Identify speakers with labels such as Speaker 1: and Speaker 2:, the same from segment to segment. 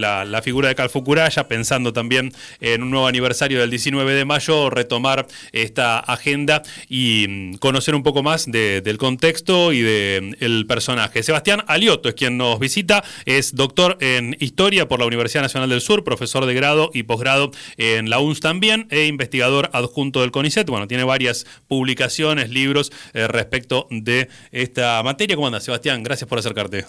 Speaker 1: la figura de Calfucurá, pensando también en un nuevo aniversario del 19 de mayo, retomar esta agenda y conocer un poco más del contexto y del personaje. Sebastián Aliotto es quien nos visita, es doctor en Historia por la Universidad Nacional del Sur, profesor de grado y posgrado en la UNS también, e investigador adjunto del CONICET. Bueno, tiene varias publicaciones, libros respecto de esta materia. ¿Cómo andas, Sebastián? Gracias por acercarte.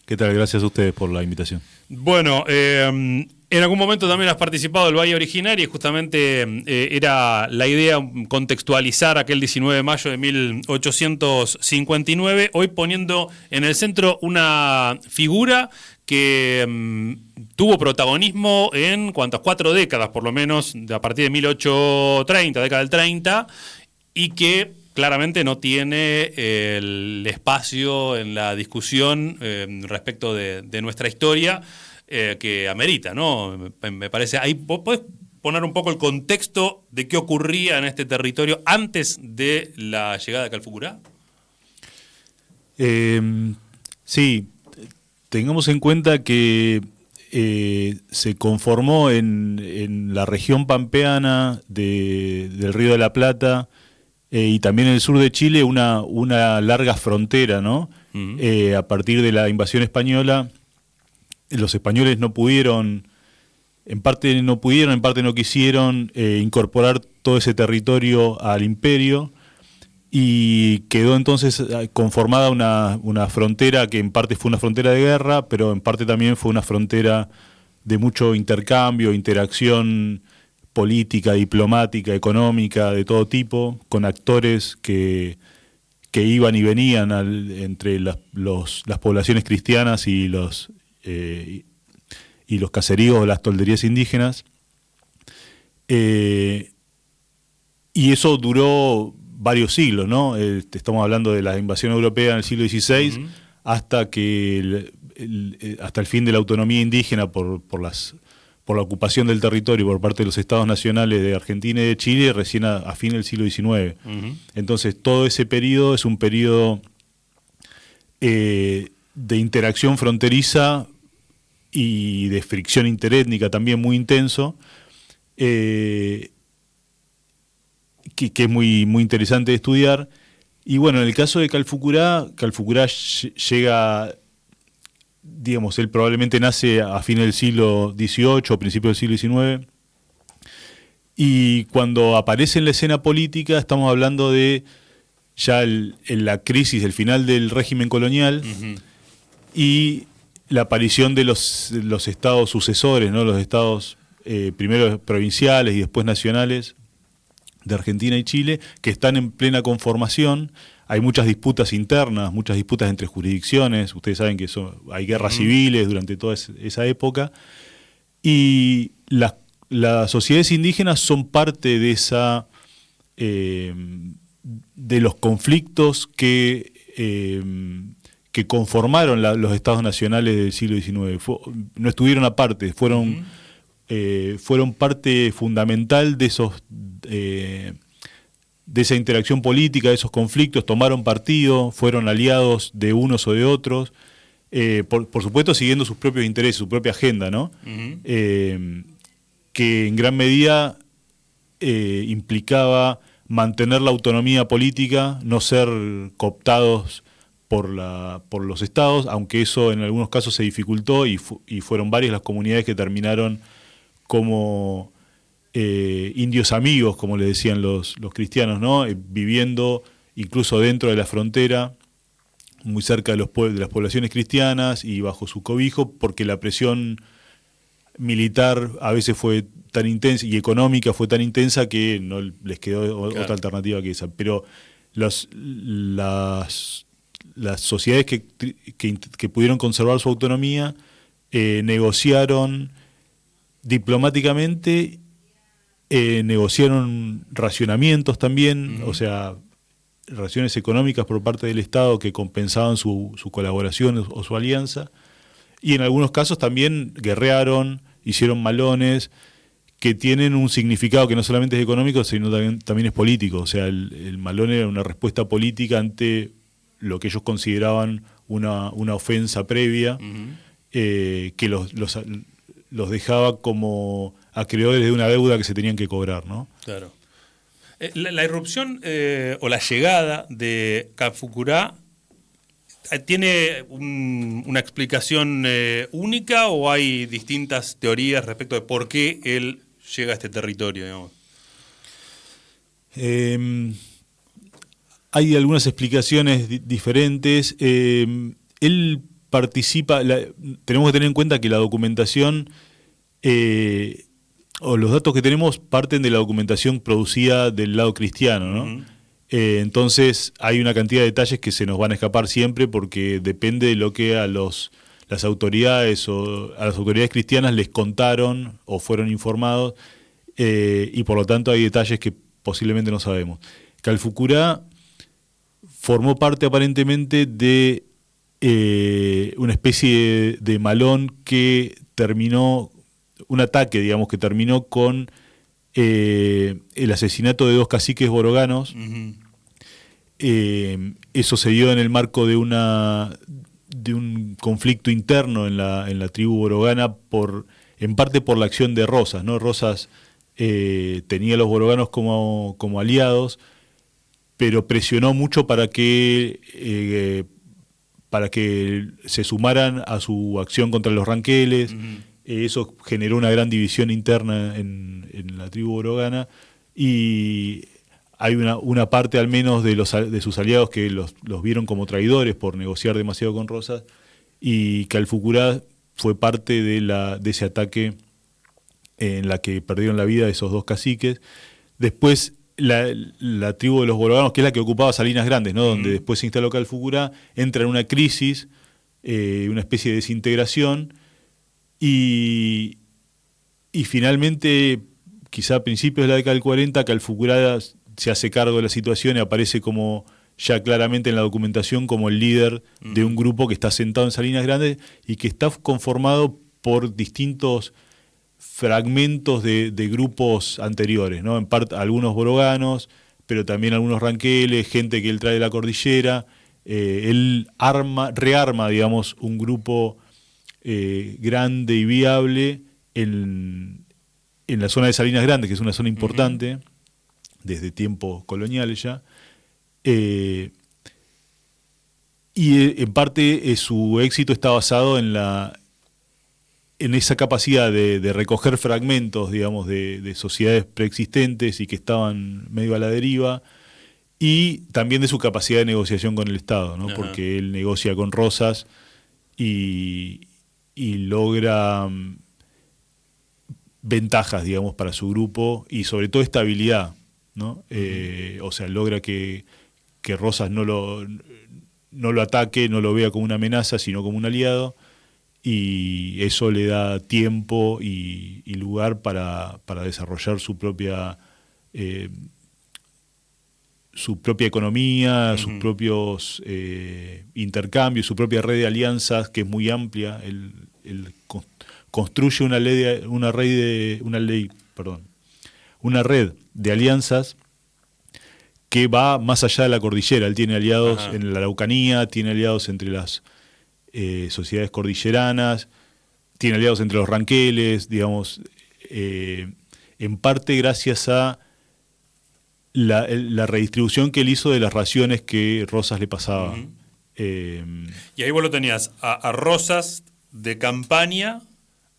Speaker 2: ¿Qué tal? Gracias a ustedes por la invitación.
Speaker 1: Bueno, en algún momento también has participado del Valle Originario y justamente era la idea contextualizar aquel 19 de mayo de 1859, hoy poniendo en el centro una figura que tuvo protagonismo en cuantas 4 décadas, por lo menos, a partir de 1830, década del 30, y que claramente no tiene el espacio en la discusión respecto de nuestra historia que amerita, ¿no? Me parece. Ahí vos podés poner un poco el contexto de qué ocurría en este territorio antes de la llegada de Calfucurá.
Speaker 2: Sí, tengamos en cuenta que se conformó en la región pampeana del Río de la Plata, y también en el sur de Chile una larga frontera, ¿no? Uh-huh. A partir de la invasión española, los españoles no pudieron, en parte no quisieron incorporar todo ese territorio al imperio, y quedó entonces conformada una frontera que en parte fue una frontera de guerra, pero en parte también fue una frontera de mucho intercambio, interacción política, diplomática, económica, de todo tipo, con actores que iban y venían entre las poblaciones cristianas y los caseríos o las tolderías indígenas. Y eso duró varios siglos, ¿no? Estamos hablando de la invasión europea en el siglo XVI, uh-huh, hasta el fin de la autonomía indígena por la ocupación del territorio por parte de los estados nacionales de Argentina y de Chile recién a fin del siglo XIX. Uh-huh. Entonces todo ese periodo es un periodo de interacción fronteriza y de fricción interétnica también muy intenso, que es muy, muy interesante de estudiar. Y bueno, en el caso de Calfucurá llega, digamos, él probablemente nace a fines del siglo XVIII o principios del siglo XIX, y cuando aparece en la escena política estamos hablando de ya la crisis, el final del régimen colonial, uh-huh, y la aparición de los estados sucesores, ¿no? Los estados primero provinciales y después nacionales de Argentina y Chile, que están en plena conformación. Hay muchas disputas internas, muchas disputas entre jurisdicciones. Ustedes saben que hay guerras civiles durante toda esa época. Y las sociedades indígenas son parte de de los conflictos que conformaron los estados nacionales del siglo XIX. No estuvieron aparte, fueron parte fundamental de esa interacción política, de esos conflictos, tomaron partido, fueron aliados de unos o de otros, por supuesto siguiendo sus propios intereses, su propia agenda, ¿no? Uh-huh. Que en gran medida implicaba mantener la autonomía política, no ser cooptados por los estados, aunque eso en algunos casos se dificultó y fueron varias las comunidades que terminaron como indios amigos, como le decían los cristianos, ¿no? Viviendo incluso dentro de la frontera, muy cerca de las poblaciones cristianas y bajo su cobijo, porque la presión militar a veces fue tan intensa y económica fue tan intensa que no les quedó otra alternativa que esa. Pero las sociedades que pudieron conservar su autonomía negociaron diplomáticamente, negociaron racionamientos también, uh-huh, o sea, raciones económicas por parte del Estado que compensaban su colaboración o su alianza, y en algunos casos también guerrearon, hicieron malones, que tienen un significado que no solamente es económico, sino también es político. O sea, el malón era una respuesta política ante lo que ellos consideraban una ofensa previa, uh-huh, que los dejaba como acreedores de una deuda que se tenían que cobrar, ¿no?
Speaker 1: Claro. La irrupción o la llegada de Calfucurá ¿tiene una explicación única o hay distintas teorías respecto de por qué él llega a este territorio, digamos?
Speaker 2: Hay algunas explicaciones diferentes. Él participa, tenemos que tener en cuenta que la documentación o los datos que tenemos parten de la documentación producida del lado cristiano, ¿no?
Speaker 1: Uh-huh.
Speaker 2: Entonces hay una cantidad de detalles que se nos van a escapar siempre porque depende de lo que las autoridades o a las autoridades cristianas les contaron o fueron informados, y por lo tanto hay detalles que posiblemente no sabemos. Calfucurá formó parte aparentemente de una especie de malón que terminó, un ataque, digamos, que terminó con el asesinato de 2 caciques boroganos.
Speaker 1: Uh-huh.
Speaker 2: Eso se dio en el marco de un conflicto interno en la tribu borogana, en parte por la acción de Rosas, ¿no? Rosas tenía a los boroganos como aliados, pero presionó mucho para que se sumaran a su acción contra los ranqueles. Uh-huh. Eso generó una gran división interna en la tribu borogana, y hay una parte al menos de sus aliados que los vieron como traidores por negociar demasiado con Rosas, y Calfucurá fue parte de ese ataque en la que perdieron la vida esos 2 caciques. Después la tribu de los boroganos, que es la que ocupaba Salinas Grandes, ¿no? Donde después se instaló Calfucurá, entra en una crisis, una especie de desintegración, y finalmente, quizá a principios de la década del 40, Calfucurá se hace cargo de la situación y aparece como ya claramente en la documentación como el líder de un grupo que está sentado en Salinas Grandes y que está conformado por distintos fragmentos de grupos anteriores, ¿no? En parte algunos boroganos, pero también algunos ranqueles, gente que él trae de la cordillera. Él rearma, digamos, un grupo grande y viable en la zona de Salinas Grandes, que es una zona importante, uh-huh, desde tiempos coloniales ya. Y en parte su éxito está basado en esa capacidad de recoger fragmentos, digamos, de sociedades preexistentes y que estaban medio a la deriva, y también de su capacidad de negociación con el Estado, ¿no? Porque él negocia con Rosas y logra ventajas, digamos, para su grupo, y sobre todo estabilidad, ¿no? O sea, logra que Rosas no lo ataque, no lo vea como una amenaza, sino como un aliado, y eso le da tiempo y lugar para desarrollar su propia economía, uh-huh, sus propios intercambios, su propia red de alianzas, que es muy amplia. Él construye una red de alianzas que va más allá de la cordillera. Él tiene aliados, uh-huh, en la Araucanía, tiene aliados entre las sociedades cordilleranas, tiene aliados entre los ranqueles, digamos, en parte gracias a la redistribución que él hizo de las raciones que Rosas le pasaba. Uh-huh.
Speaker 1: Y ahí vos lo tenías a Rosas de campaña,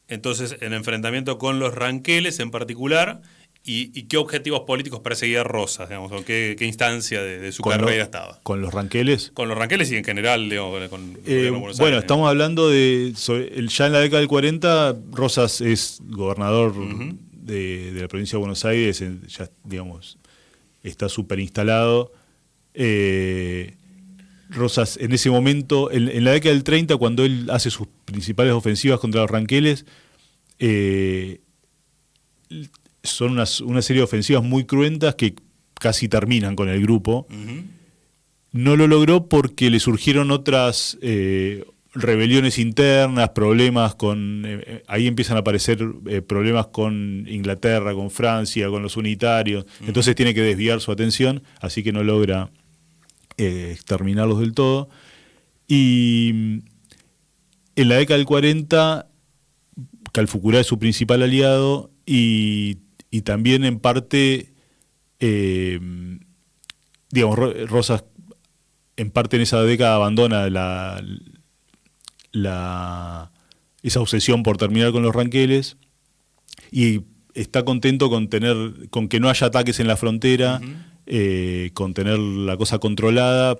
Speaker 1: entonces en enfrentamiento con los ranqueles en particular, y qué objetivos políticos perseguía Rosas, digamos, o qué instancia de su carrera estaba.
Speaker 2: ¿Con los ranqueles?
Speaker 1: Con los ranqueles y en general, digamos, con
Speaker 2: Buenos Aires, estamos hablando ya en la década del 40, Rosas es gobernador, uh-huh, de la provincia de Buenos Aires, ya, digamos, está súper instalado. Rosas en ese momento, en la década del 30, cuando él hace sus principales ofensivas contra los ranqueles, son una serie de ofensivas muy cruentas que casi terminan con el grupo. Uh-huh. No lo logró porque le surgieron otras rebeliones internas, problemas con... ahí empiezan a aparecer problemas con Inglaterra, con Francia, con los unitarios. Uh-huh. Entonces tiene que desviar su atención, así que no logra exterminarlos del todo. Y en la década del 40 Calfucurá es su principal aliado y también en parte, digamos, Rosas en parte en esa década abandona esa obsesión por terminar con los ranqueles y está contento con que no haya ataques en la frontera, con tener la cosa controlada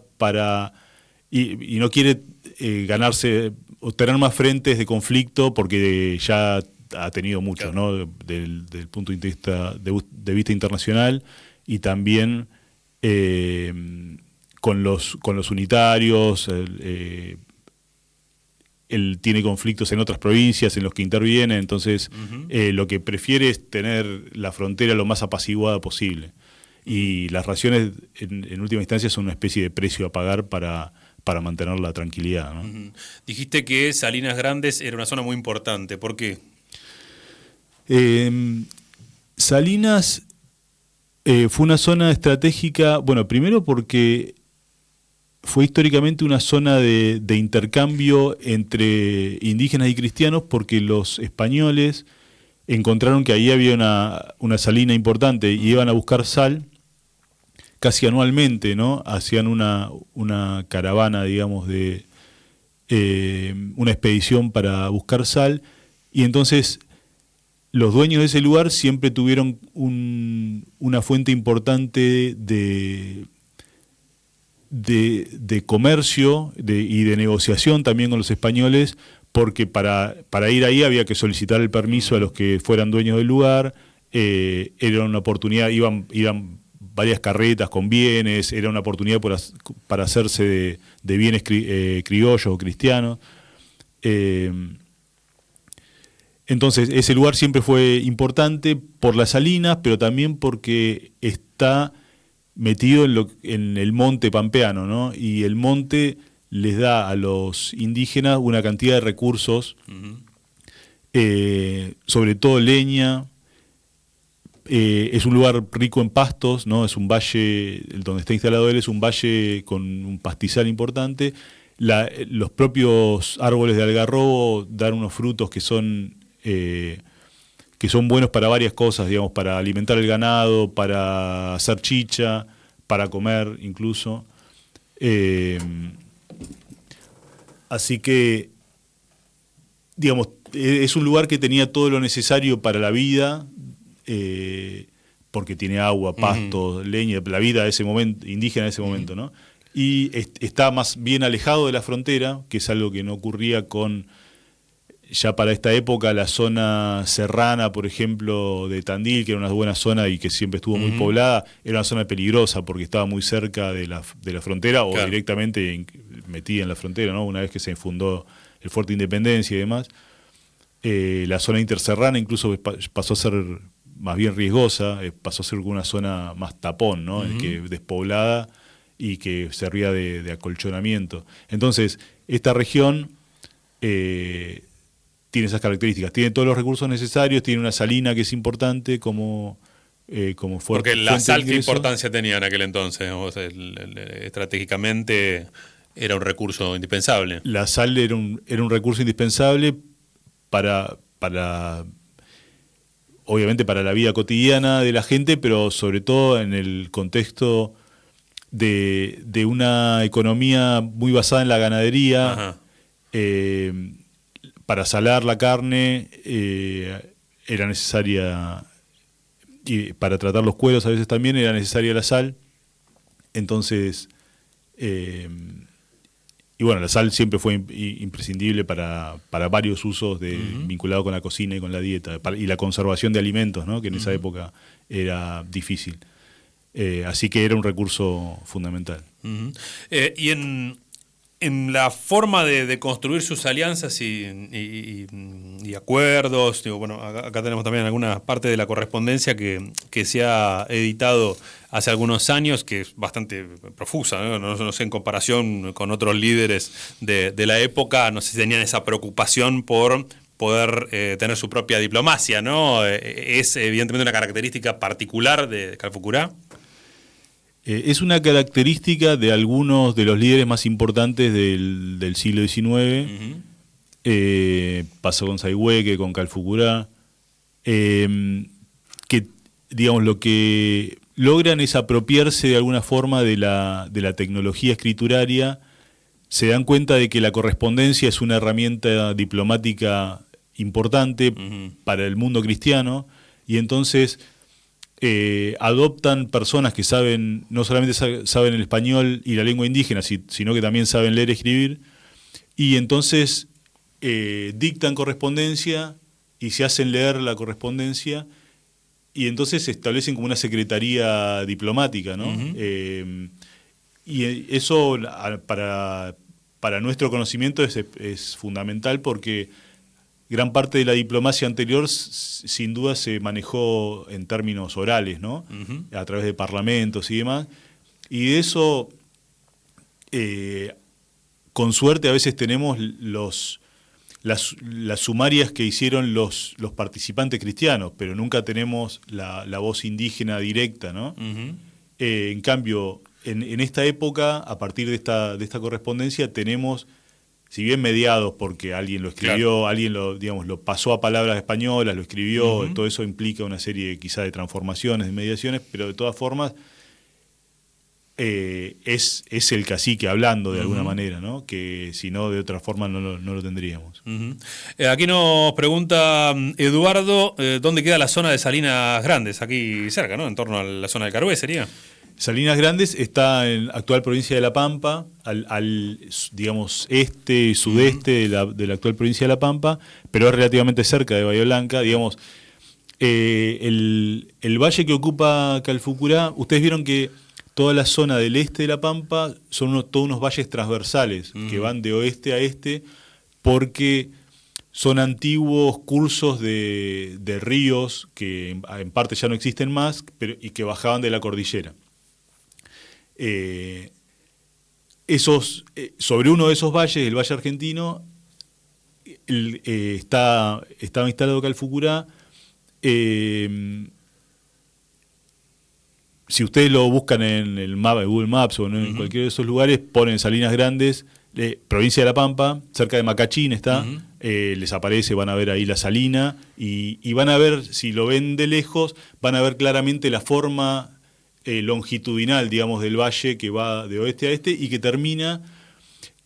Speaker 2: y no quiere ganarse o tener más frentes de conflicto porque ya ha tenido muchos, ¿no? Del punto de vista internacional y también con los unitarios. Él tiene conflictos en otras provincias en los que interviene, entonces lo que prefiere es tener la frontera lo más apaciguada posible. Y las raciones, en última instancia, son una especie de precio a pagar para mantener la tranquilidad, ¿no?
Speaker 1: Dijiste que Salinas Grandes era una zona muy importante. ¿Por qué?
Speaker 2: Salinas fue una zona estratégica, bueno, primero porque fue históricamente una zona de intercambio entre indígenas y cristianos, porque los españoles encontraron que ahí había una salina importante y iban a buscar sal casi anualmente, ¿no? Hacían una caravana, digamos, de una expedición para buscar sal, y entonces los dueños de ese lugar siempre tuvieron una fuente importante de comercio y de negociación también con los españoles, porque para ir ahí había que solicitar el permiso a los que fueran dueños del lugar. Era una oportunidad, iban varias carretas con bienes, era una oportunidad para hacerse de bienes criollos o cristianos. Entonces ese lugar siempre fue importante por las salinas, pero también porque está metido en el monte pampeano, ¿no? Y el monte les da a los indígenas una cantidad de recursos, sobre todo leña. Es un lugar rico en pastos, ¿no? Es un valle, donde está instalado él es un valle con un pastizal importante. Los propios árboles de algarrobo dan unos frutos que son buenos para varias cosas, digamos, para alimentar el ganado, para hacer chicha, para comer incluso. Así que, digamos, es un lugar que tenía todo lo necesario para la vida, porque tiene agua, pastos, leña, la vida de ese momento, indígena de ese momento, ¿no? Y está más bien alejado de la frontera, que es algo que no ocurría ya para esta época, la zona serrana, por ejemplo, de Tandil, que era una buena zona y que siempre estuvo muy poblada, era una zona peligrosa porque estaba muy cerca de la frontera, o directamente metida en la frontera, ¿no? Una vez que se fundó el Fuerte Independencia y demás. La zona interserrana incluso pasó a ser más bien riesgosa, pasó a ser una zona más tapón, ¿no? Que despoblada y que servía de acolchonamiento. Entonces, esta región tiene esas características, tiene todos los recursos necesarios, tiene una salina que es importante como fuerte.
Speaker 1: Porque la sal, ¿qué importancia tenía en aquel entonces? O sea, estratégicamente era un recurso indispensable.
Speaker 2: La sal era un recurso indispensable obviamente para la vida cotidiana de la gente, pero sobre todo en el contexto de una economía muy basada en la ganadería. Para salar la carne era necesaria, y para tratar los cueros a veces también era necesaria la sal. Entonces, y bueno, la sal siempre fue imprescindible para varios usos vinculados con la cocina y con la dieta, y la conservación de alimentos, ¿no? Que en esa época era difícil. Así que era un recurso fundamental.
Speaker 1: Y en la forma de construir sus alianzas y acuerdos, digo, bueno, acá tenemos también alguna parte de la correspondencia que se ha editado hace algunos años, que es bastante profusa, ¿no? No sé, en comparación con otros líderes de la época, no sé si tenían esa preocupación por poder tener su propia diplomacia, ¿no? Es evidentemente una característica particular de Calfucurá.
Speaker 2: Es una característica de algunos de los líderes más importantes del siglo XIX. pasó con Saihueque, con Calfucurá, que, digamos, lo que logran es apropiarse de alguna forma de la tecnología escrituraria, se dan cuenta de que la correspondencia es una herramienta diplomática importante para el mundo cristiano, y entonces adoptan personas que saben, no solamente saben el español y la lengua indígena, sino que también saben leer y escribir, y entonces dictan correspondencia y se hacen leer la correspondencia, y entonces se establecen como una secretaría diplomática, ¿no? Y eso para nuestro conocimiento es fundamental, porque gran parte de la diplomacia anterior sin duda se manejó en términos orales, ¿no? A través de parlamentos y demás. Y de eso, con suerte, a veces tenemos las sumarias que hicieron los participantes cristianos, pero nunca tenemos la voz indígena directa, ¿no? En cambio, en esta época, a partir de esta correspondencia, tenemos, si bien mediados porque alguien lo escribió, alguien lo pasó a palabras españolas, lo escribió, todo eso implica una serie quizá de transformaciones, de mediaciones, pero de todas formas es el cacique hablando de alguna manera, ¿no? Que si no, de otra forma no lo tendríamos.
Speaker 1: Aquí nos pregunta Eduardo, ¿dónde queda la zona de Salinas Grandes? Aquí cerca, ¿no? En torno a la zona de Carué, ¿sería?
Speaker 2: Salinas Grandes está en la actual provincia de La Pampa, al digamos, este y sudeste de la actual provincia de La Pampa, pero es relativamente cerca de Bahía Blanca. Digamos, el valle que ocupa Calfucurá, ustedes vieron que toda la zona del este de La Pampa son todos unos valles transversales que van de oeste a este, porque son antiguos cursos de ríos que en parte ya no existen más, y que bajaban de la cordillera. Sobre uno de esos valles, el Valle Argentino, estaba instalado Calfucurá. Si ustedes lo buscan en el mapa de Google Maps o en cualquiera de esos lugares, ponen Salinas Grandes, provincia de La Pampa, cerca de Macachín está, les aparece, van a ver ahí la salina, y van a ver, si lo ven de lejos, van a ver claramente la forma longitudinal, digamos, del valle que va de oeste a este y que termina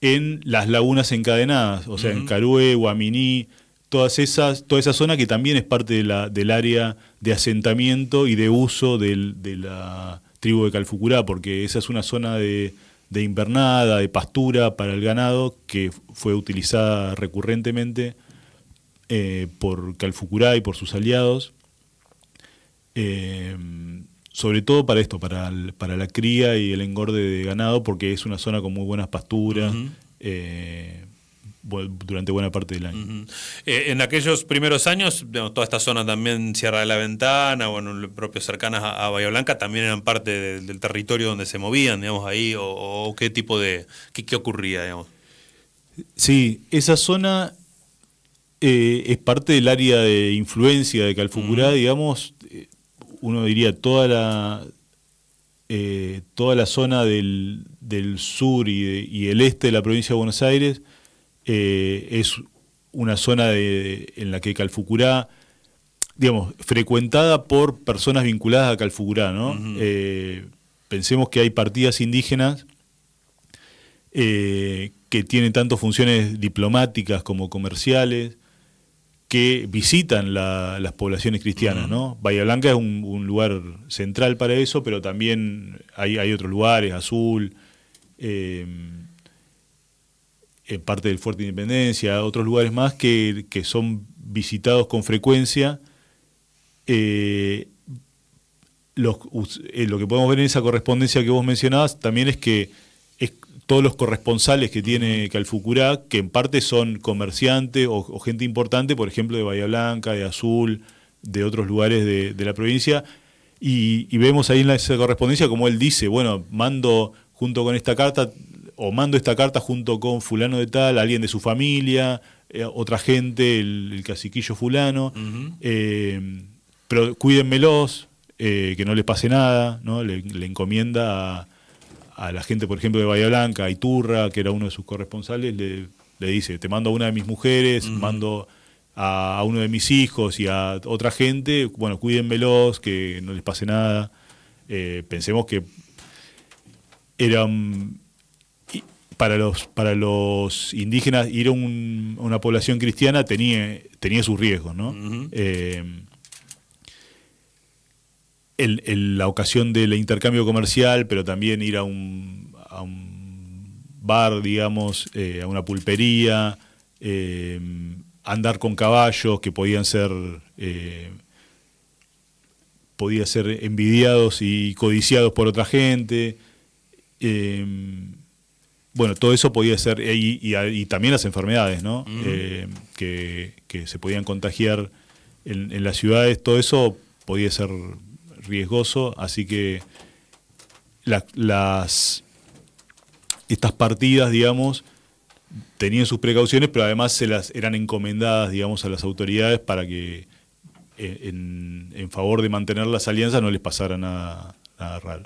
Speaker 2: en las lagunas encadenadas, o sea, en Carué, Guaminí, toda esa zona que también es parte del área de asentamiento y de uso de la tribu de Calfucurá, porque esa es una zona de invernada, de pastura para el ganado, que fue utilizada recurrentemente por Calfucurá y por sus aliados, sobre todo para esto, para la cría y el engorde de ganado, porque es una zona con muy buenas pasturas, durante buena parte del año.
Speaker 1: En aquellos primeros años, digamos, toda esta zona también, Sierra de la Ventana, bueno, propios cercanas a Bahía Blanca, también eran parte del territorio donde se movían, digamos, ahí, o qué tipo de, qué ocurría, digamos.
Speaker 2: Sí, esa zona es parte del área de influencia de Calfucurá, digamos. Uno diría toda la zona del sur y el este de la provincia de Buenos Aires es una zona en la que Calfucurá, digamos, frecuentada por personas vinculadas a Calfucurá, ¿no? Pensemos que hay partidas indígenas que tienen tanto funciones diplomáticas como comerciales, que visitan las poblaciones cristianas, ¿no? Bahía Blanca es un lugar central para eso, pero también hay otros lugares, Azul, parte del Fuerte Independencia, otros lugares más que son visitados con frecuencia. Lo que podemos ver en esa correspondencia que vos mencionabas también es que todos los corresponsales que tiene Calfucurá, que en parte son comerciantes o gente importante, por ejemplo, de Bahía Blanca, de Azul, de otros lugares de la provincia, y vemos ahí en esa correspondencia como él dice, bueno, mando junto con esta carta, o mando esta carta junto con fulano de tal, alguien de su familia, otra gente, el caciquillo fulano, pero cuídenmelos, que no les pase nada, ¿no? Le encomienda a la gente, por ejemplo, de Bahía Blanca, a Iturra, que era uno de sus corresponsales, le le dice, te mando a una de mis mujeres, mando a uno de mis hijos y a otra gente, bueno, cuídenmelos, que no les pase nada. Pensemos que eran... Para los indígenas, ir a una población cristiana tenía sus riesgos, ¿no? La ocasión del intercambio comercial, pero también ir a un bar, digamos, a una pulpería, andar con caballos que podían ser envidiados y codiciados por otra gente. Bueno, todo eso podía ser, y también las enfermedades, ¿no? Que se podían contagiar en las ciudades, todo eso podía ser riesgoso, así que estas partidas, digamos, tenían sus precauciones, pero además eran encomendadas, digamos, a las autoridades para que en favor de mantener las alianzas no les pasara nada raro.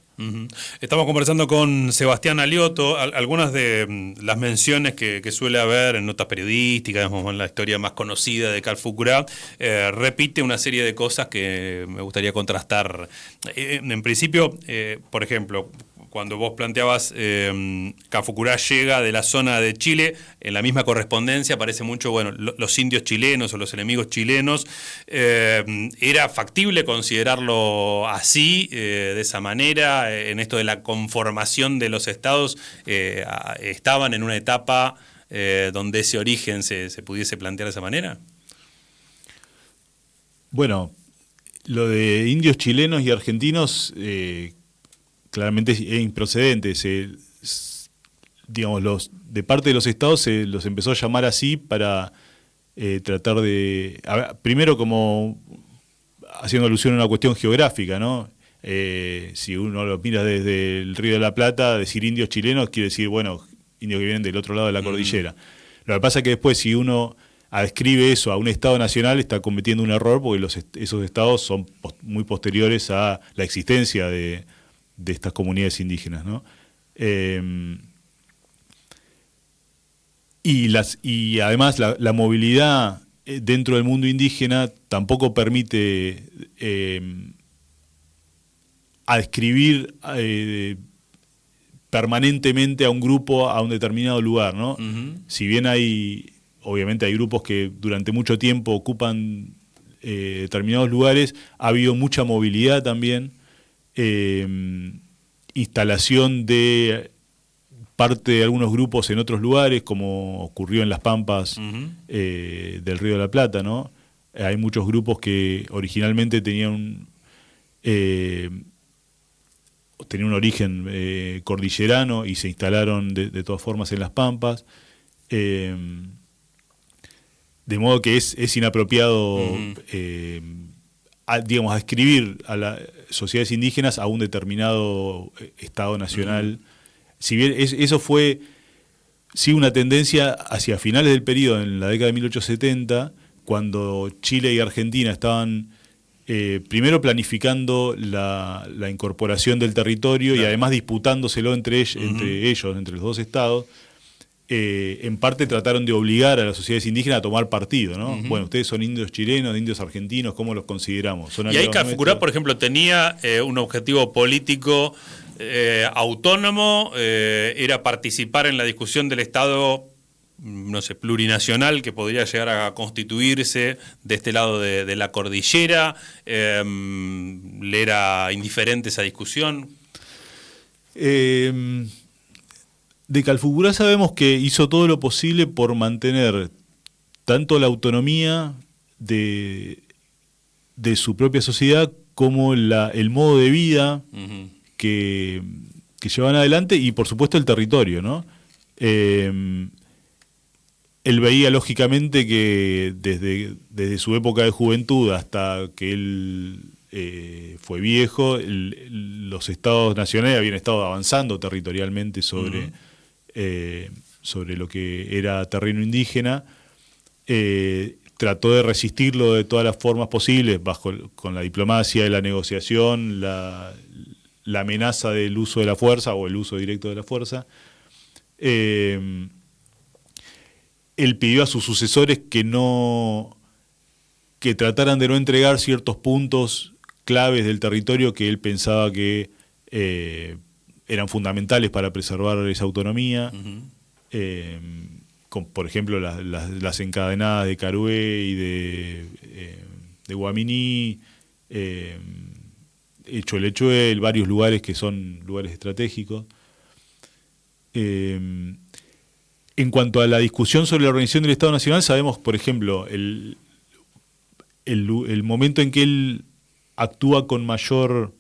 Speaker 1: Estamos conversando con Sebastián Alioto. Algunas de las menciones que suele haber en notas periodísticas, en la historia más conocida de Calfucurá, repite una serie de cosas que me gustaría contrastar. En principio, por ejemplo, cuando vos planteabas Calfucurá llega de la zona de Chile, en la misma correspondencia aparece mucho, bueno, los indios chilenos o los enemigos chilenos. ¿Era factible considerarlo así, de esa manera, en esto de la conformación de los estados? ¿Estaban en una etapa donde ese origen se pudiese plantear de esa manera?
Speaker 2: Bueno, lo de indios chilenos y argentinos... claramente es improcedente. Digamos, de parte de los estados se los empezó a llamar así para tratar de... primero como haciendo alusión a una cuestión geográfica, ¿no? Si uno lo mira desde el Río de la Plata, decir indios chilenos quiere decir, bueno, indios que vienen del otro lado de la cordillera. Lo que pasa es que después, si uno adscribe eso a un estado nacional, está cometiendo un error, porque esos estados son muy posteriores a la existencia de estas comunidades indígenas, ¿no? Y además la movilidad dentro del mundo indígena tampoco permite adscribir permanentemente a un grupo a un determinado lugar, ¿no? Si bien obviamente hay grupos que durante mucho tiempo ocupan determinados lugares, ha habido mucha movilidad también. Instalación de parte de algunos grupos en otros lugares, como ocurrió en las Pampas del Río de la Plata, ¿no? Hay muchos grupos que originalmente tenían un origen cordillerano y se instalaron de todas formas en las Pampas. De modo que es inapropiado digamos, adscribir a las sociedades indígenas a un determinado Estado nacional. Si bien eso fue sí una tendencia hacia finales del periodo, en la década de 1870, cuando Chile y Argentina estaban primero planificando la incorporación del territorio y además disputándoselo entre los dos estados. En parte trataron de obligar a las sociedades indígenas a tomar partido, ¿no? Bueno, ustedes son indios chilenos, indios argentinos, ¿cómo los consideramos?
Speaker 1: Y ahí Calfucurá, por ejemplo, tenía un objetivo político autónomo, era participar en la discusión del Estado, no sé, plurinacional que podría llegar a constituirse de este lado de la cordillera. ¿Le era indiferente esa discusión?
Speaker 2: De Calfucurá sabemos que hizo todo lo posible por mantener tanto la autonomía de su propia sociedad como el modo de vida que llevan adelante y por supuesto el territorio, ¿no? Él veía lógicamente que desde su época de juventud hasta que él fue viejo, los estados nacionales habían estado avanzando territorialmente sobre lo que era terreno indígena. Trató de resistirlo de todas las formas posibles, con la diplomacia, la negociación, la amenaza del uso de la fuerza o el uso directo de la fuerza. él pidió a sus sucesores que trataran de no entregar ciertos puntos claves del territorio que él pensaba que eran fundamentales para preservar esa autonomía. Por ejemplo, las encadenadas de Carué y de Guaminí, Cholechuel, varios lugares que son lugares estratégicos. En cuanto a la discusión sobre la organización del Estado Nacional, sabemos, por ejemplo, el momento en que él actúa con mayor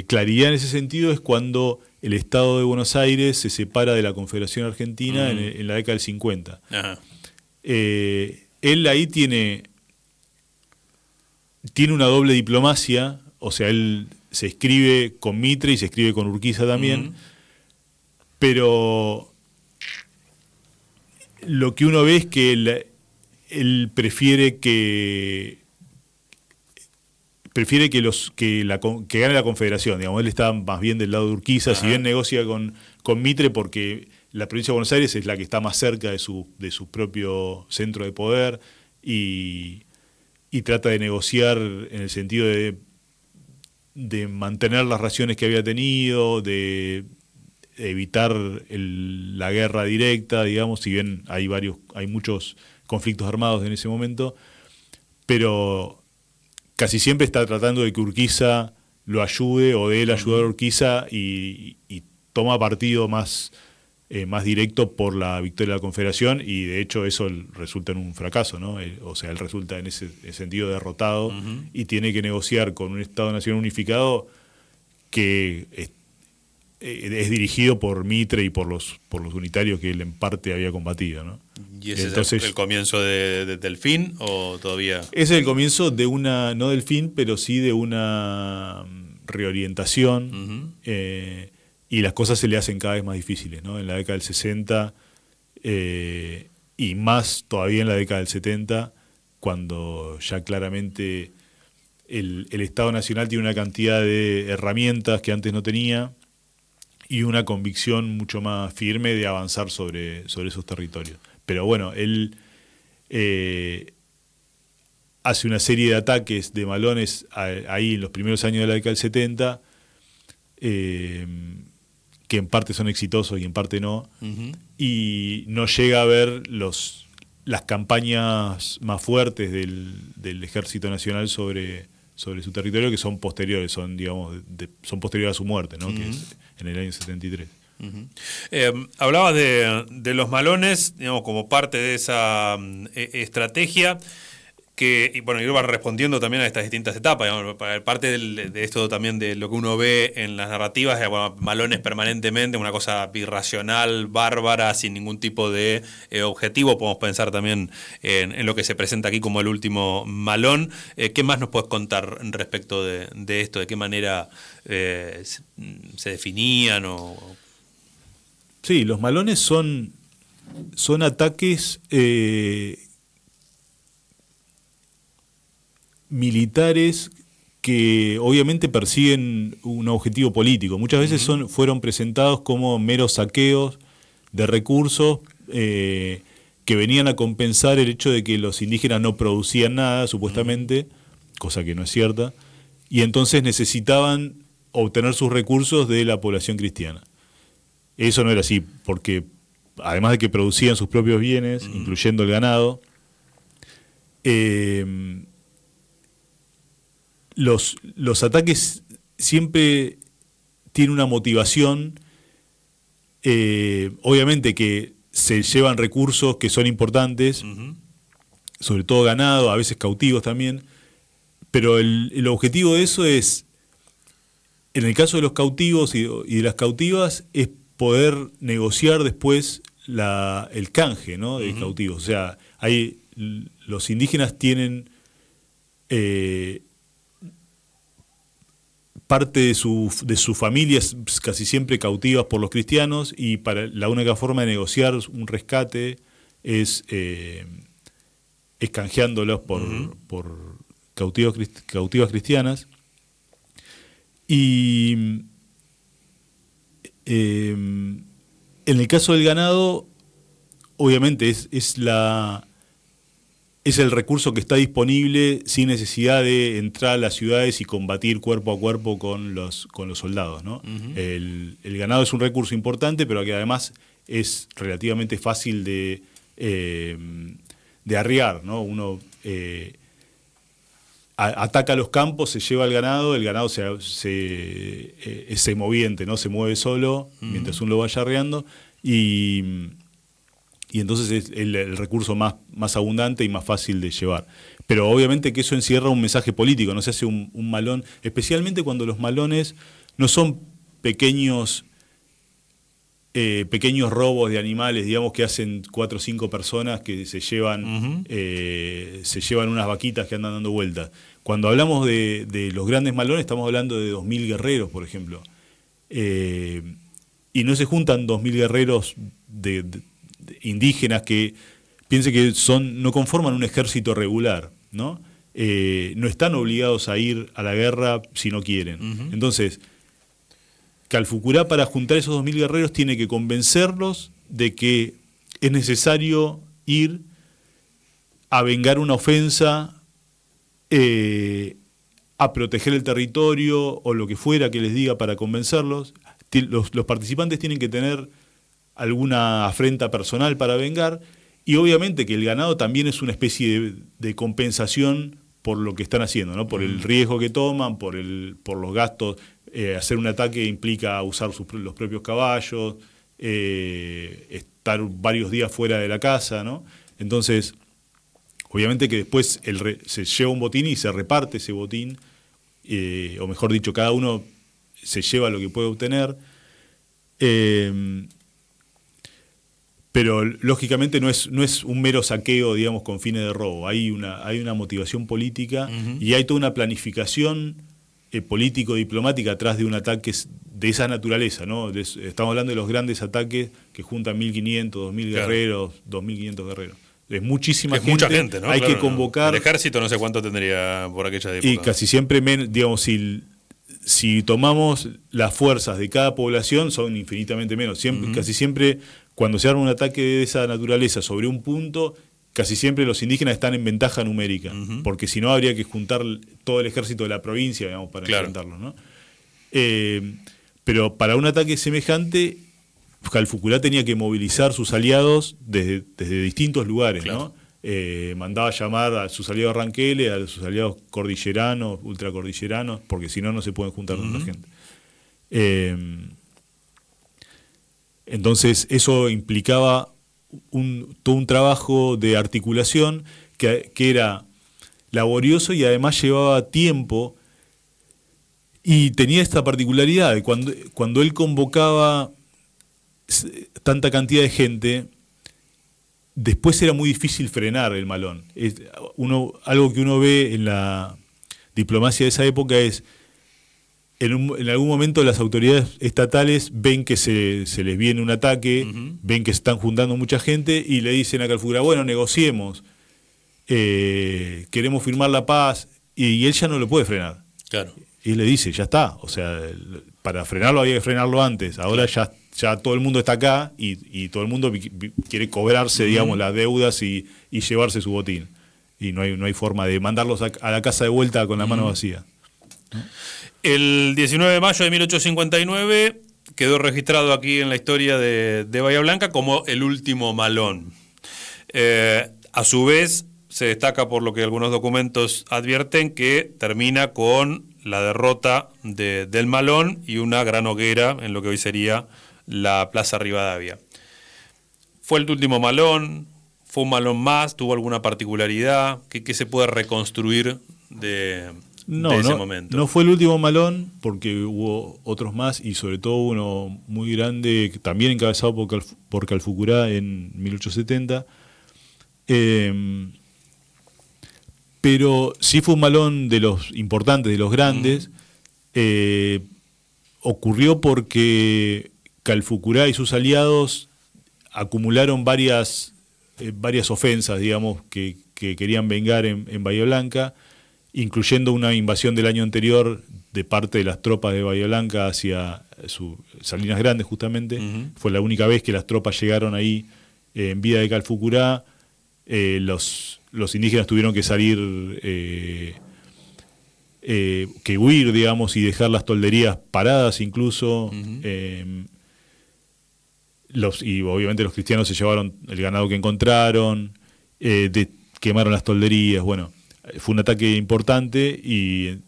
Speaker 2: claridad en ese sentido es cuando el Estado de Buenos Aires se separa de la Confederación Argentina en la década del 50.
Speaker 1: Ajá.
Speaker 2: Él ahí tiene una doble diplomacia, o sea, él se escribe con Mitre y se escribe con Urquiza también, pero lo que uno ve es que él prefiere que gane la Confederación, digamos. Él está más bien del lado de Urquiza. Ajá. Si bien negocia con Mitre porque la provincia de Buenos Aires es la que está más cerca de su propio centro de poder y trata de negociar en el sentido de mantener las raciones que había tenido, de evitar la guerra directa, digamos, si bien hay muchos conflictos armados en ese momento, pero casi siempre está tratando de que Urquiza lo ayude o de él ayudar a Urquiza y toma partido más directo por la victoria de la Confederación y de hecho eso resulta en un fracaso, ¿no? O sea, él resulta en ese sentido derrotado y tiene que negociar con un Estado-Nación unificado que es dirigido por Mitre y por los unitarios que él en parte había combatido, ¿no?
Speaker 1: ¿Y ese es el comienzo del fin o todavía?
Speaker 2: Ese es el comienzo de no del fin, pero sí de una reorientación, y las cosas se le hacen cada vez más difíciles, ¿no? En la década del 60 y más todavía en la década del 70, cuando ya claramente el Estado Nacional tiene una cantidad de herramientas que antes no tenía y una convicción mucho más firme de avanzar sobre esos territorios. Pero bueno, él hace una serie de ataques de malones ahí en los primeros años de la década del 70, que en parte son exitosos y en parte no, y no llega a ver las campañas más fuertes del Ejército Nacional sobre su territorio, que son posteriores, son posteriores a su muerte, ¿no? Que es en el año 73.
Speaker 1: Hablabas de los malones, digamos, como parte de esa estrategia que, y bueno, iba respondiendo también a estas distintas etapas, digamos, parte de esto también de lo que uno ve en las narrativas, bueno, malones permanentemente, una cosa irracional, bárbara, sin ningún tipo de objetivo. Podemos pensar también en lo que se presenta aquí como el último malón. ¿Qué más nos puedes contar respecto de esto? ¿De qué manera se definían?
Speaker 2: Sí, los malones son ataques militares que obviamente persiguen un objetivo político. Muchas veces fueron presentados como meros saqueos de recursos que venían a compensar el hecho de que los indígenas no producían nada, supuestamente, cosa que no es cierta, y entonces necesitaban obtener sus recursos de la población cristiana. Eso no era así, porque además de que producían sus propios bienes, incluyendo el ganado, los ataques siempre tienen una motivación, obviamente que se llevan recursos que son importantes, sobre todo ganado, a veces cautivos también, pero el objetivo de eso es, en el caso de los cautivos y de las cautivas, es poder negociar después el canje, ¿no? De cautivos. O sea, los indígenas tienen parte de sus familias casi siempre cautivas por los cristianos, y la única forma de negociar un rescate es canjeándolos por cautivas cristianas. Y en el caso del ganado, obviamente es el recurso que está disponible sin necesidad de entrar a las ciudades y combatir cuerpo a cuerpo con los soldados, ¿no? El ganado es un recurso importante, pero que además es relativamente fácil de arriar, ¿no? Uno ataca los campos, se lleva el ganado es moviente, ¿no? Se mueve solo mientras uno lo vaya arreando y entonces es el recurso más abundante y más fácil de llevar. Pero obviamente que eso encierra un mensaje político, no se hace un malón, especialmente cuando los malones no son pequeños robos de animales, digamos, que hacen 4 o 5 personas que se llevan unas vaquitas que andan dando vueltas. Cuando hablamos de los grandes malones estamos hablando de 2.000 guerreros, por ejemplo. Y no se juntan 2.000 guerreros de indígenas que piense que no conforman un ejército regular, ¿no? No están obligados a ir a la guerra si no quieren. Entonces, Calfucurá, para juntar esos 2.000 guerreros, tiene que convencerlos de que es necesario ir a vengar una ofensa, a proteger el territorio o lo que fuera que les diga para convencerlos. Los participantes tienen que tener alguna afrenta personal para vengar, y obviamente que el ganado también es una especie de compensación por lo que están haciendo, ¿no? Por el riesgo que toman, por los gastos. Hacer un ataque implica usar los propios caballos, estar varios días fuera de la casa, ¿no? Entonces, obviamente que después se lleva un botín y se reparte ese botín, o mejor dicho, cada uno se lleva lo que puede obtener. Pero lógicamente no es un mero saqueo, digamos, con fines de robo. Hay una motivación política y hay toda una planificación político-diplomática atrás de un ataque de esa naturaleza, ¿no? Estamos hablando de los grandes ataques que juntan 1.500, 2.000 guerreros, 2.500 guerreros. Es muchísima gente.
Speaker 1: Mucha gente, ¿no?
Speaker 2: Hay
Speaker 1: Claro,
Speaker 2: que convocar.
Speaker 1: El ejército no sé cuánto tendría por aquella época.
Speaker 2: Y casi siempre, digamos, si tomamos las fuerzas de cada población, son infinitamente menos. Casi siempre, cuando se arma un ataque de esa naturaleza sobre un punto, casi siempre los indígenas están en ventaja numérica, porque si no habría que juntar todo el ejército de la provincia, digamos, para enfrentarlos, ¿no? Pero para un ataque semejante, Calfucurá tenía que movilizar sus aliados desde distintos lugares, claro, ¿no? Mandaba llamar a sus aliados ranqueles, a sus aliados cordilleranos, ultracordilleranos, porque si no, no se pueden juntar tanta gente. Entonces, eso implicaba todo un trabajo de articulación que era laborioso y además llevaba tiempo, y tenía esta particularidad de cuando él convocaba tanta cantidad de gente, después era muy difícil frenar el malón. Algo que uno ve en la diplomacia de esa época es, en algún momento las autoridades estatales ven que se les viene un ataque, ven que se están juntando mucha gente y le dicen a Calfucurá, bueno, negociemos, queremos firmar la paz, y él ya no lo puede frenar.
Speaker 1: Claro.
Speaker 2: Y él le dice, ya está, o sea, para frenarlo había que frenarlo antes, ahora ya todo el mundo está acá y todo el mundo quiere cobrarse, digamos, las deudas y llevarse su botín. Y no hay forma de mandarlos a la casa de vuelta con la mano vacía, ¿no?
Speaker 1: El 19 de mayo de 1859 quedó registrado aquí en la historia de Bahía Blanca como el último malón. A su vez, se destaca por lo que algunos documentos advierten que termina con la derrota del malón y una gran hoguera en lo que hoy sería la Plaza Rivadavia. ¿Fue el último malón? ¿Fue un malón más? ¿Tuvo alguna particularidad? ¿Qué se puede reconstruir de ese momento? No
Speaker 2: fue el último malón, porque hubo otros más, y sobre todo uno muy grande, también encabezado por Calfucurá en 1870. Pero sí fue un malón de los importantes, de los grandes. Ocurrió porque Calfucurá y sus aliados acumularon varias ofensas, digamos, que querían vengar en Bahía Blanca, incluyendo una invasión del año anterior de parte de las tropas de Bahía Blanca hacia Salinas Grandes, justamente. Fue la única vez que las tropas llegaron ahí en vía de Calfucurá, los indígenas tuvieron que salir, que huir, digamos, y dejar las tolderías paradas incluso. Y obviamente los cristianos se llevaron el ganado que encontraron, quemaron las tolderías. Bueno, fue un ataque importante y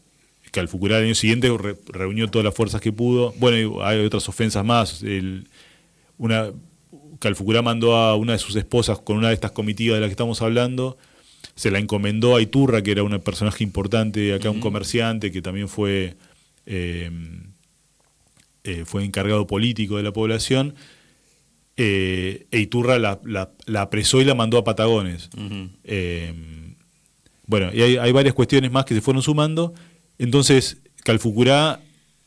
Speaker 2: Calfucurá al año siguiente reunió todas las fuerzas que pudo. Bueno, hay otras ofensas más. Calfucurá mandó a una de sus esposas con una de estas comitivas de las que estamos hablando, se la encomendó a Iturra, que era un personaje importante acá, un comerciante que también fue encargado político de la población, Iturra la apresó y la mandó a Patagones. Bueno, y hay varias cuestiones más que se fueron sumando. Entonces Calfucurá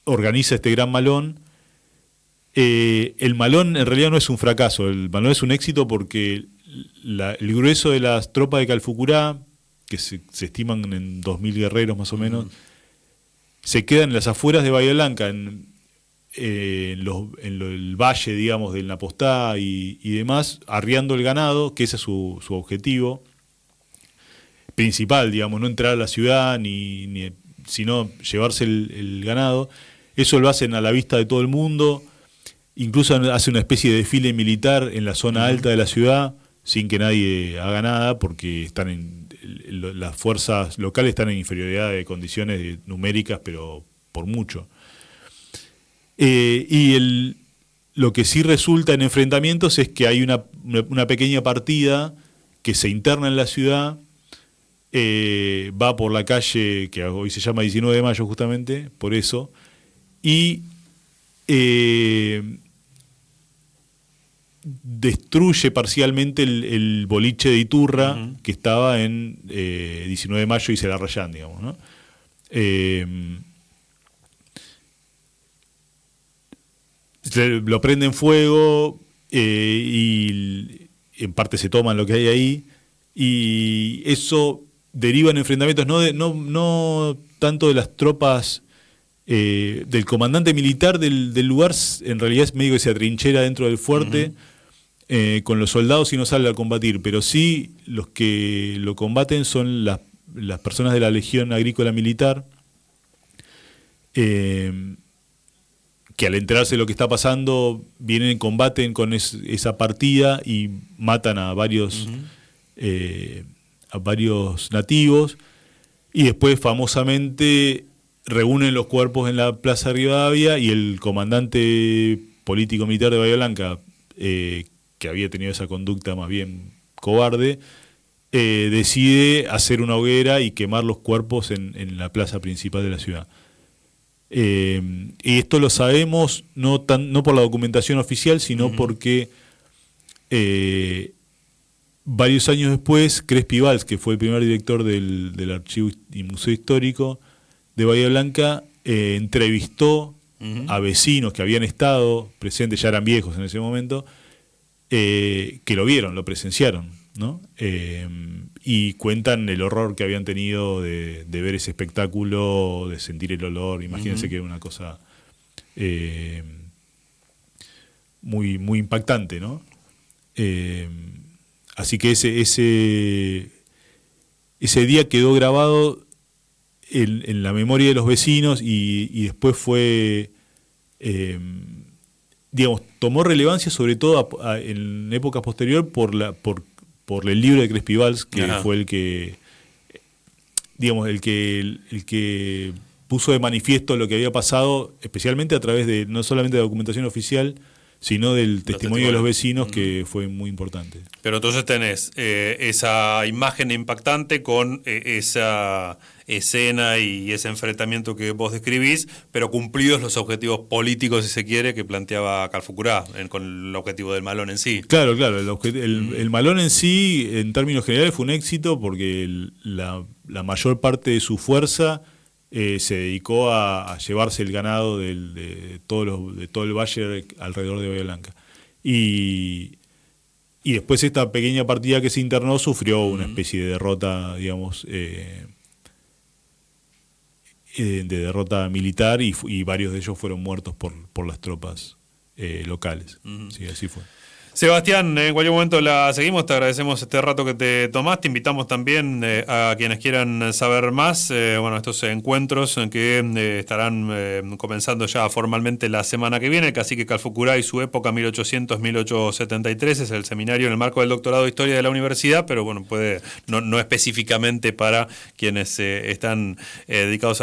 Speaker 2: organiza este gran malón. El malón en realidad no es un fracaso, el malón es un éxito porque el grueso de las tropas de Calfucurá, que se estiman en 2.000 guerreros más o menos, se quedan en las afueras de Bahía Blanca, en el valle, digamos, del Napostá y demás, arriando el ganado, que ese es su objetivo principal, digamos, no entrar a la ciudad, sino llevarse el ganado. Eso lo hacen a la vista de todo el mundo. Incluso hace una especie de desfile militar en la zona alta de la ciudad, sin que nadie haga nada, porque las fuerzas locales están en inferioridad de condiciones numéricas, pero por mucho. Lo que sí resulta en enfrentamientos es que hay una pequeña partida que se interna en la ciudad, va por la calle, que hoy se llama 19 de Mayo justamente, por eso, y destruye parcialmente el boliche de Iturra, que estaba en 19 de Mayo y Celarrayán, digamos, ¿no? Lo prende en fuego y en parte se toman lo que hay ahí, y eso deriva en enfrentamientos no tanto de las tropas del comandante militar del lugar, en realidad es medio que se atrinchera dentro del fuerte con los soldados y no sale a combatir, pero sí los que lo combaten son las personas de la Legión Agrícola Militar, que al enterarse de lo que está pasando vienen, combaten con esa partida y matan a varios nativos, y después famosamente reúnen los cuerpos en la Plaza Rivadavia, y el comandante político militar de Bahía Blanca, que había tenido esa conducta más bien cobarde, decide hacer una hoguera y quemar los cuerpos en la plaza principal de la ciudad. Y esto lo sabemos no por la documentación oficial, sino porque varios años después, Crespi Valls, que fue el primer director del Archivo y Museo Histórico de Bahía Blanca, entrevistó a vecinos que habían estado presentes, ya eran viejos en ese momento, que lo vieron, lo presenciaron, ¿no? Y cuentan el horror que habían tenido de ver ese espectáculo, de sentir el olor. Imagínense que era una cosa muy, muy impactante, ¿no? Así que ese día quedó grabado en la memoria de los vecinos, y después fue, digamos, tomó relevancia sobre todo en épocas posteriores por el libro de Crespi Valls, que fue el que, digamos, el que puso de manifiesto lo que había pasado, especialmente a través de no solamente de la documentación oficial, sino del testimonio de los vecinos, que fue muy importante.
Speaker 1: Pero entonces tenés esa imagen impactante con esa escena y ese enfrentamiento que vos describís, pero cumplidos los objetivos políticos, si se quiere, que planteaba Calfucurá, con el objetivo del malón en sí.
Speaker 2: Claro, el malón en sí, en términos generales, fue un éxito porque la mayor parte de su fuerza se dedicó a llevarse el ganado de todo el valle alrededor de Bahía Blanca. Y después esta pequeña partida que se internó sufrió una especie de derrota, digamos, de derrota militar, y varios de ellos fueron muertos por las tropas locales. Sí, así fue.
Speaker 1: Sebastián, en cualquier momento la seguimos, te agradecemos este rato que te tomaste, invitamos también a quienes quieran saber más, estos encuentros que estarán comenzando ya formalmente la semana que viene, el cacique Calfucurá y su época 1800-1873, es el seminario en el marco del doctorado de Historia de la Universidad, pero bueno, no específicamente para quienes están dedicados